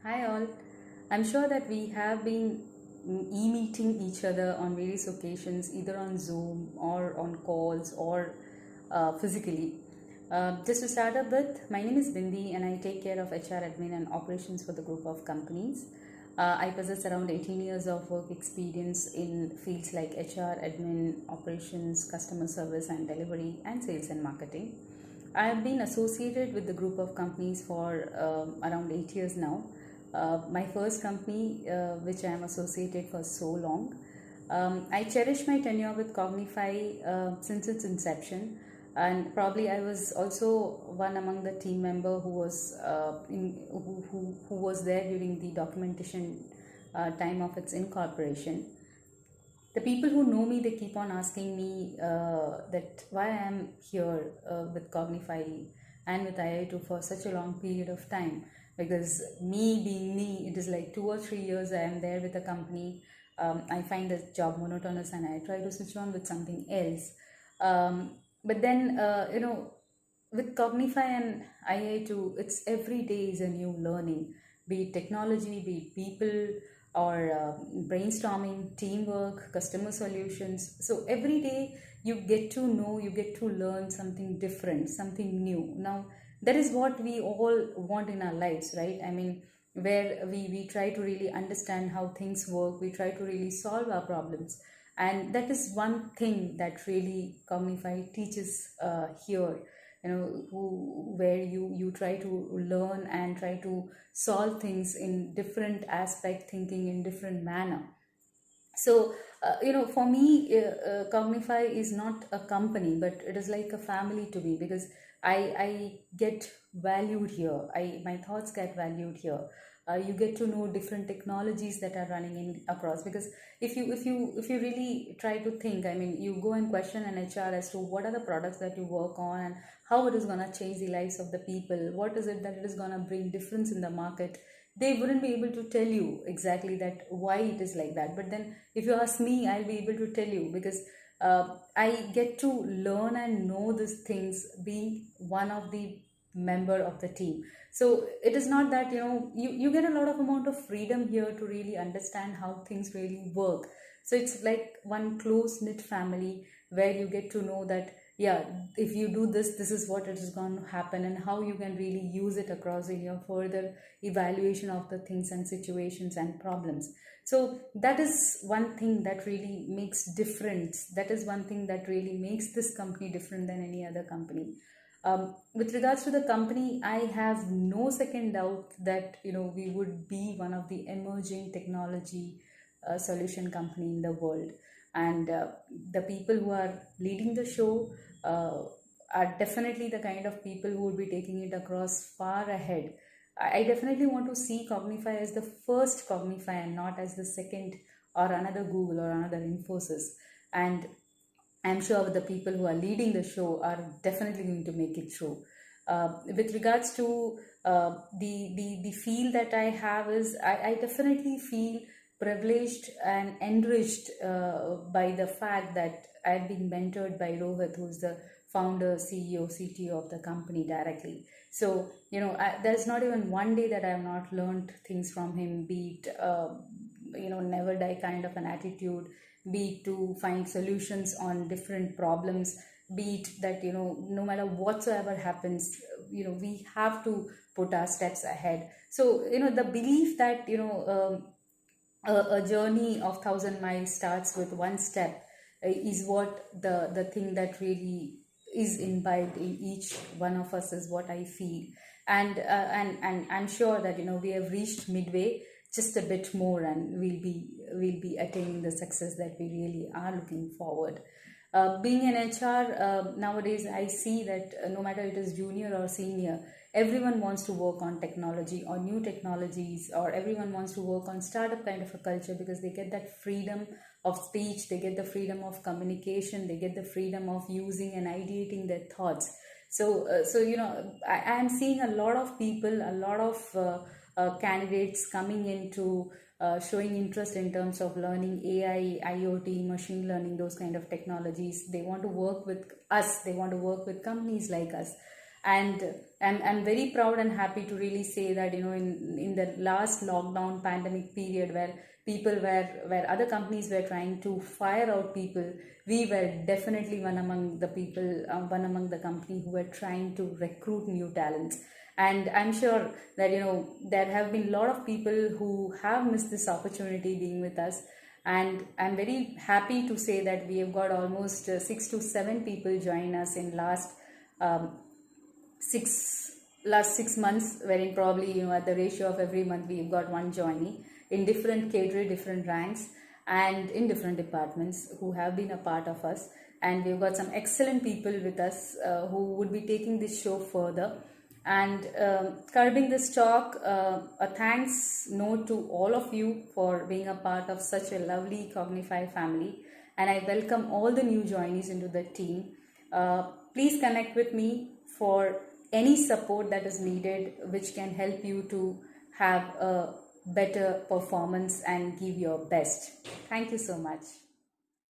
Hi all. I'm sure that we have been e-meeting each other on various occasions, either on Zoom or on calls or physically. Just to start up with, my name is Bindi and I take care of HR admin and operations for the group of companies. I possess around 18 years of work experience in fields like HR, admin, operations, customer service and delivery, and sales and marketing. I have been associated with the group of companies for around 8 years now. My first company, which I am associated for so long. I cherish my tenure with Cognify since its inception, and probably I was also one among the team member who was who was there during the documentation time of its incorporation. The people who know me, they keep on asking me that why I am here with Cognify and with AI2 for such a long period of time, because me being me, it is like 2 or 3 years I am there with the company. I find the job monotonous and I try to switch on with something else. But then with Cognify and AI2, it's every day is a new learning, be it technology, be it people, or brainstorming, teamwork, customer solutions. So every day you get to know, you get to learn something different, something new. Now, that is what we all want in our lives, right? I mean, where we try to really understand how things work, we try to really solve our problems. And that is one thing that really Cognify teaches here, where you try to learn and try to solve things in different aspect, thinking in different manner. So for me, Cognify is not a company, but it is like a family to me, because I get valued here. My thoughts get valued here. You get to know different technologies that are running in across, because if you really try to think, I mean, you go and question an HR as to what are the products that you work on and how it is going to change the lives of the people, what is it that it is going to bring difference in the market. They wouldn't be able to tell you exactly that why it is like that. But then if you ask me, I'll be able to tell you, because I get to learn and know these things being one of the member of the team. So it is not that you get a lot of amount of freedom here to really understand how things really work. So it's like one close knit family, where you get to know that, yeah, if you do this, this is what it is going to happen, and how you can really use it across in your further evaluation of the things and situations and problems. So that is one thing that really makes difference. That is one thing that really makes this company different than any other company. With regards to the company, I have no second doubt that we would be one of the emerging technology solution company in the world, and the people who are leading the show are definitely the kind of people who would be taking it across far ahead. I definitely want to see Cognify as the first Cognify and not as the second or another Google or another Infosys. And I'm sure the people who are leading the show are definitely going to make it through. With regards to the feel that I have is, I definitely feel privileged and enriched by the fact that I've been mentored by Rohit, who's the founder, CEO, CTO of the company directly. So, there's not even one day that I have not learned things from him, be it, never die kind of an attitude, be it to find solutions on different problems, be it that, no matter whatsoever happens, we have to put our steps ahead. So, the belief that, a journey of 1,000 miles starts with one step is what the thing that really is imbibed in each one of us, is what I feel. And I'm sure that we have reached midway, just a bit more, and we'll be attaining the success that we really are looking forward. Being an HR, nowadays I see that no matter it is junior or senior, everyone wants to work on technology or new technologies, or everyone wants to work on startup kind of a culture, because they get that freedom of speech, they get the freedom of communication, they get the freedom of using and ideating their thoughts. So I am seeing a lot of people, a lot of candidates coming into showing interest in terms of learning AI, IoT, machine learning, those kind of technologies. They want to work with us, they want to work with companies like us. And I'm very proud and happy to really say that, in the last lockdown pandemic period, where where other companies were trying to fire out people, we were definitely one among the people, one among the company who were trying to recruit new talents. And I'm sure that, there have been a lot of people who have missed this opportunity being with us. And I'm very happy to say that we have got almost 6 to 7 people join us in um, six last 6 months, wherein probably, at the ratio of every month we've got one joinee in different category, different ranks, and in different departments, who have been a part of us. And we've got some excellent people with us, who would be taking this show further. And curbing this talk, a thanks note to all of you for being a part of such a lovely Cognify family. And I welcome all the new joinees into the team. Please connect with me for any support that is needed, which can help you to have a better performance and give your best. Thank you so much.